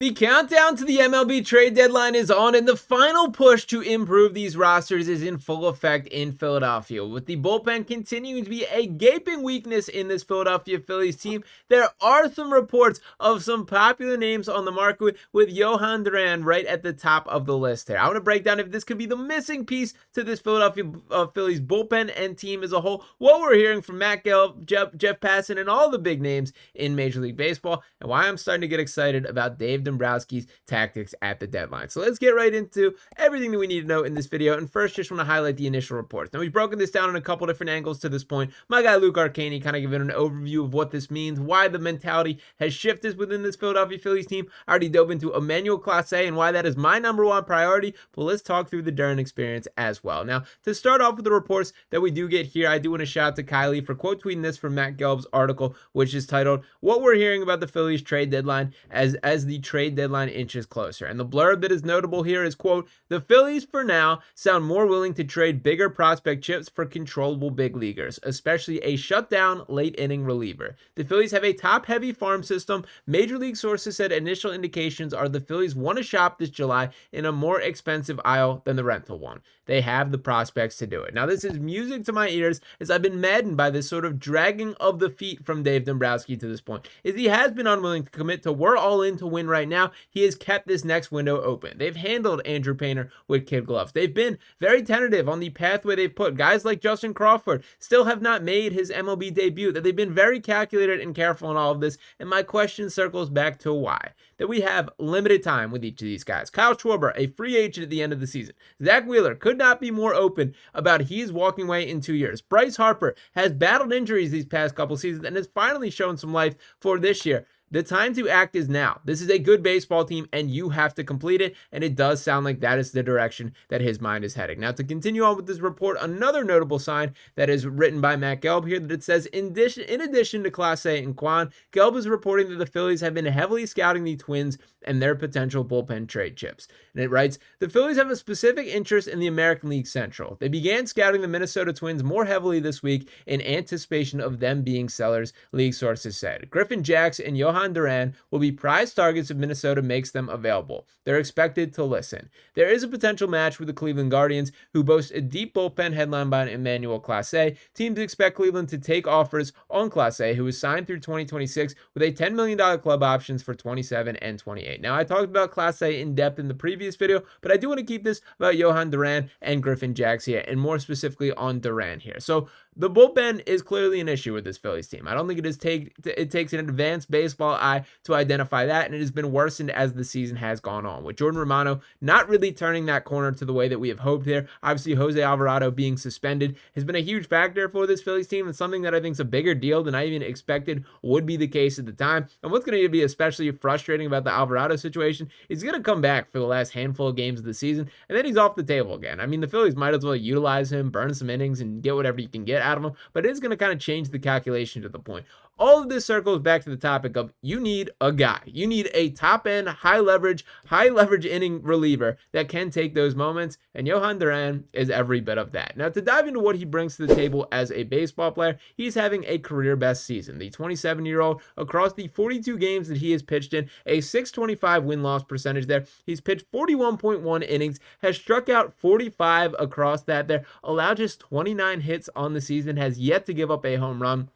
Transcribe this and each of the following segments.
The countdown to the MLB trade deadline is on, and the final push to improve these rosters is in full effect in Philadelphia. With the bullpen continuing to be a gaping weakness in this Philadelphia Phillies team, there are some reports of some popular names on the market, with Jhoan Duran right at the top of the list here. I want to break down if this could be the missing piece to this Philadelphia Phillies bullpen and team as a whole, what we're hearing from Matt Gelb, Jeff Passan, and all the big names in Major League Baseball, and why I'm starting to get excited about Dave Dombrowski's tactics at the deadline. So let's get right into everything that we need to know in this video. And first, just want to highlight the initial reports. Now, we've broken this down in a couple different angles to this point. My guy Luke Arcani kind of giving an overview of what this means, why the mentality has shifted within this Philadelphia Phillies team. I already dove into Emmanuel Clase and why that is my number one priority, but let's talk through the Duran experience as well. Now, to start off with the reports that we do get here, I do want to shout out to Kylie for quote tweeting this from Matt Gelb's article, which is titled, "What We're Hearing About the Phillies Trade Deadline as the Trade Deadline Inches Closer." And the blurb that is notable here is, quote, "The Phillies for now sound more willing to trade bigger prospect chips for controllable big leaguers, especially a shutdown late inning reliever. The Phillies have a top heavy farm system. Major League sources said initial indications are the Phillies want to shop this July in a more expensive aisle than the rental one. They have the prospects to do it." Now, this is music to my ears, as I've been maddened by this sort of dragging of the feet from Dave Dombrowski to this point. Is he has been unwilling to commit to we're all in to win right now. He has kept this next window open. They've handled Andrew Painter with kid gloves. They've been very tentative on the pathway they've put. Guys like Justin Crawford still have not made his MLB debut. That they've been very calculated and careful in all of this. And my question circles back to why. That we have limited time with each of these guys. Kyle Schwarber, a free agent at the end of the season. Zack Wheeler could not be more open about he's walking away in 2 years. Bryce Harper has battled injuries these past couple seasons and has finally shown some life for this year. The time to act is now. This is a good baseball team, and you have to complete it, and it does sound like that is the direction that his mind is heading. Now, to continue on with this report, another notable sign that is written by Matt Gelb here, that it says, in addition to Clase and Quan, Gelb is reporting that the Phillies have been heavily scouting the Twins and their potential bullpen trade chips. And it writes, "The Phillies have a specific interest in the American League Central. They began scouting the Minnesota Twins more heavily this week in anticipation of them being sellers," league sources said. "Griffin Jax and Jhoan Duran will be prize targets if Minnesota makes them available. They're expected to listen. There is a potential match with the Cleveland Guardians, who boast a deep bullpen headlined by Emmanuel Clase. Teams expect Cleveland to take offers on Clase, who is signed through 2026 with a $10 million club options for 27 and 28. Now, I talked about Clase in depth in the previous video, but I do want to keep this about Jhoan Duran and Griffin Jax here, and more specifically on Duran here. So the bullpen is clearly an issue with this Phillies team. I don't think it takes an advanced baseball eye to identify that, and it has been worsened as the season has gone on, with Jordan Romano not really turning that corner to the way that we have hoped here. Obviously, Jose Alvarado being suspended has been a huge factor for this Phillies team, and something that I think is a bigger deal than I even expected would be the case at the time. And what's going to be especially frustrating about the Alvarado situation is he's going to come back for the last handful of games of the season, and then he's off the table again. I mean, the Phillies might as well utilize him, burn some innings, and get whatever you can get out of him, but it is going to kind of change the calculation to the point. All of this circles back to the topic of you need a guy. You need a top-end, high-leverage inning reliever that can take those moments, and Jhoan Duran is every bit of that. Now, to dive into what he brings to the table as a baseball player, he's having a career-best season. The 27-year-old, across the 42 games that he has pitched in, a .625 win-loss percentage there. He's pitched 41.1 innings, has struck out 45 across that there, allowed just 29 hits on the season, has yet to give up a home run.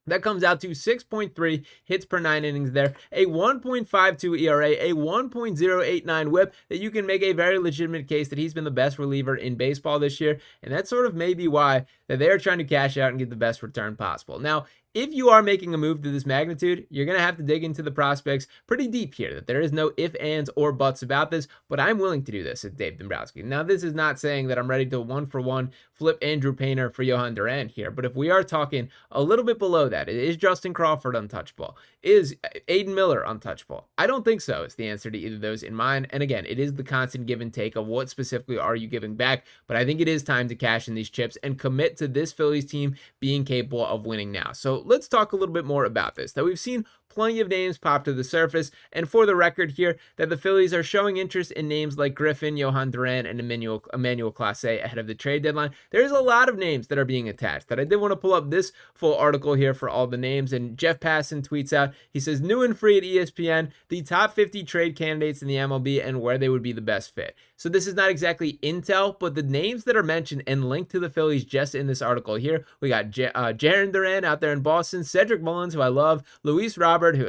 That comes out to 6.3 hits per 9 innings there, a 1.52 ERA, a 1.089 whip, that you can make a very legitimate case that he's been the best reliever in baseball this year, and that sort of may be why that they are trying to cash out and get the best return possible. Now, if you are making a move to this magnitude, you're going to have to dig into the prospects pretty deep here, that there is no ifs, ands, or buts about this, but I'm willing to do this at Dave Dombrowski. Now, this is not saying that I'm ready to one-for-one flip Andrew Painter for Jhoan Duran here, but if we are talking a little bit below that, is Justin Crawford untouchable? Is Aiden Miller untouchable? I don't think so. It's the answer to either of those in mine, and again, it is the constant give and take of what specifically are you giving back, but I think it is time to cash in these chips and commit to this Phillies team being capable of winning now. So let's talk a little bit more about this. Now, we've seen plenty of names pop to the surface. And for the record here, that the Phillies are showing interest in names like Griffin, Jhoan Duran, and Emmanuel Clase ahead of the trade deadline. There's a lot of names that are being attached that I did want to pull up this full article here for all the names. And Jeff Passan tweets out, he says, new and free at ESPN, the top 50 trade candidates in the MLB and where they would be the best fit. So this is not exactly intel, but the names that are mentioned and linked to the Phillies just in this article here, we got Jhoan Duran out there in Boston, Cedric Mullins, who I love, Luis Robert, who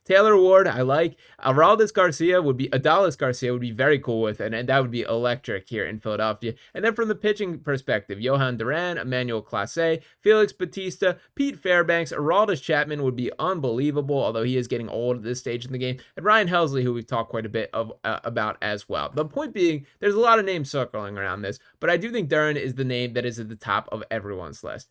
Taylor Ward, I like, Adolis Garcia would be very cool with, and that would be electric here in Philadelphia. And then from the pitching perspective, Jhoan Duran, Emmanuel Clase, Felix Bautista, Pete Fairbanks, Aroldis Chapman would be unbelievable, although he is getting old at this stage in the game, and Ryan Helsley, who we've talked quite a bit about as well. The point being, there's a lot of names circling around this, but I do think Duran is the name that is at the top of everyone's list.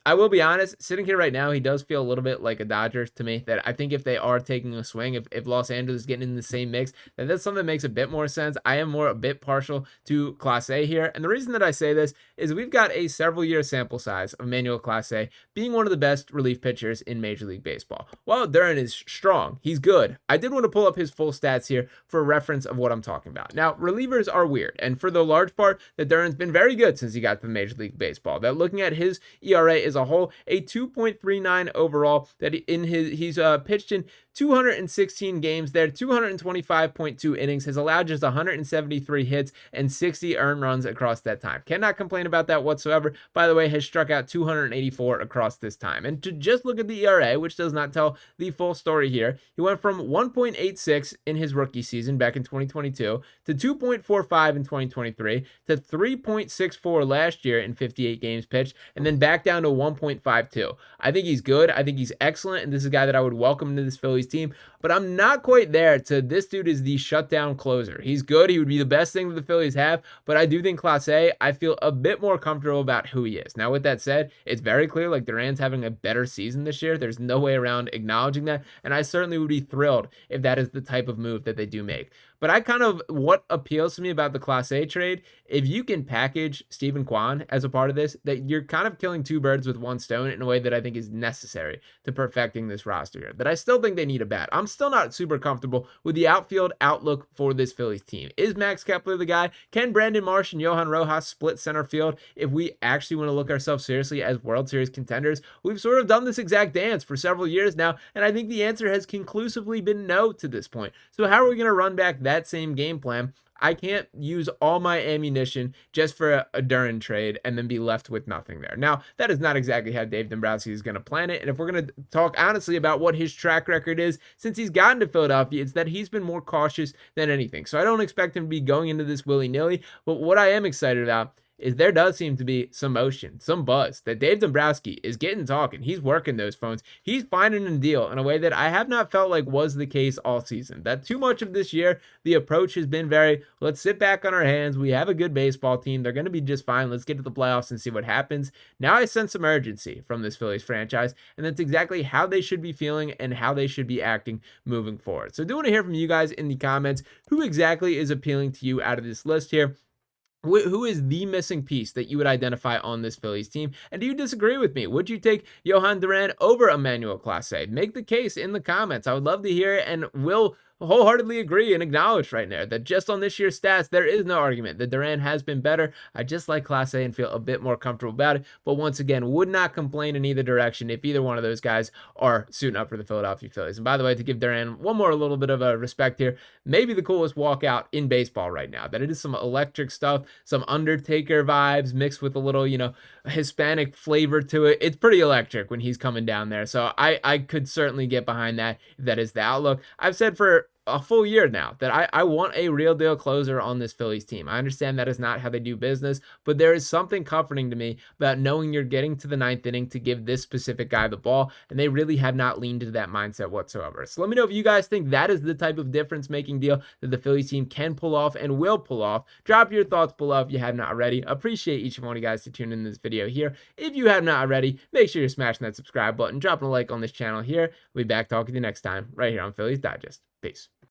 I will be honest, sitting here right now, he does feel a little bit like a Dodger to me, that I think if they are taking a swing, if Los Angeles is getting in the same mix, that's something that makes a bit more sense. I am a bit partial to Clase here, and the reason that I say this is we've got a several-year sample size of Emmanuel Clase being one of the best relief pitchers in Major League Baseball. While Duran is strong, he's good. I did want to pull up his full stats here for reference of what I'm talking about. Now, relievers are weird, and for the large part, that Duran's been very good since he got to Major League Baseball. That looking at his ERA as a whole, a 2.39 overall, that he's pitched in 216 games there, 225.2 innings, has allowed just 173 hits and 60 earned runs across that time. Cannot complain about that whatsoever. By the way, has struck out 284 across this time. And to just look at the ERA, which does not tell the full story here, he went from 1.86 in his rookie season back in 2022 to 2.45 in 2023 to 3.64 last year in 58 games pitched, and then back down to 1.52. I think he's good. I think he's excellent, and this is a guy that I would welcome into this Phillies team, but I'm not quite there to this dude is the shutdown closer. He's good. He would be the best thing that the Phillies have, but I do think Clase, I feel a bit more comfortable about who he is. Now, with that said, it's very clear like Duran's having a better season this year. There's no way around acknowledging that, and I certainly would be thrilled if that is the type of move that they do make. But what appeals to me about the Clase trade, if you can package Stephen Kwan as a part of this, that you're kind of killing two birds with one stone in a way that I think is necessary to perfecting this roster here. That I still think they need a bat. I'm still not super comfortable with the outfield outlook for this Phillies team. Is Max Kepler the guy? Can Brandon Marsh and Johan Rojas split center field if we actually want to look ourselves seriously as World Series contenders? We've sort of done this exact dance for several years now, and I think the answer has conclusively been no to this point. So how are we going to run back that same game plan? I can't use all my ammunition just for a Duran trade and then be left with nothing there. Now, that is not exactly how Dave Dombrowski is going to plan it. And if we're going to talk honestly about what his track record is since he's gotten to Philadelphia, it's that he's been more cautious than anything. So I don't expect him to be going into this willy-nilly. But what I am excited about is there does seem to be some motion, some buzz, that Dave Dombrowski is getting talking. He's working those phones. He's finding a deal in a way that I have not felt like was the case all season. That too much of this year, the approach has been very, let's sit back on our hands. We have a good baseball team. They're going to be just fine. Let's get to the playoffs and see what happens. Now I sense some urgency from this Phillies franchise, and that's exactly how they should be feeling and how they should be acting moving forward. So I do want to hear from you guys in the comments who exactly is appealing to you out of this list here. Who is the missing piece that you would identify on this Phillies team? And do you disagree with me? Would you take Jhoan Duran over Emmanuel Clase? Make the case in the comments. I would love to hear it, and will wholeheartedly agree and acknowledge right there that just on this year's stats, there is no argument that Duran has been better. I just like Clase and feel a bit more comfortable about it. But once again, would not complain in either direction if either one of those guys are suiting up for the Philadelphia Phillies. And by the way, to give Duran one more little bit of a respect here, maybe the coolest walkout in baseball right now. That it is some electric stuff, some Undertaker vibes mixed with a little, Hispanic flavor to it. It's pretty electric when he's coming down there. So I could certainly get behind that if that is the outlook. I've said for a full year now that I want a real deal closer on this Phillies team. I understand that is not how they do business, but there is something comforting to me about knowing you're getting to the ninth inning to give this specific guy the ball, and they really have not leaned into that mindset whatsoever. So let me know if you guys think that is the type of difference-making deal that the Phillies team can pull off and will pull off. Drop your thoughts below if you have not already. Appreciate each and one of you guys to tune in this video here. If you have not already, make sure you're smashing that subscribe button, dropping a like on this channel here. We'll be back talking to you next time right here on Phillies Digest. Peace.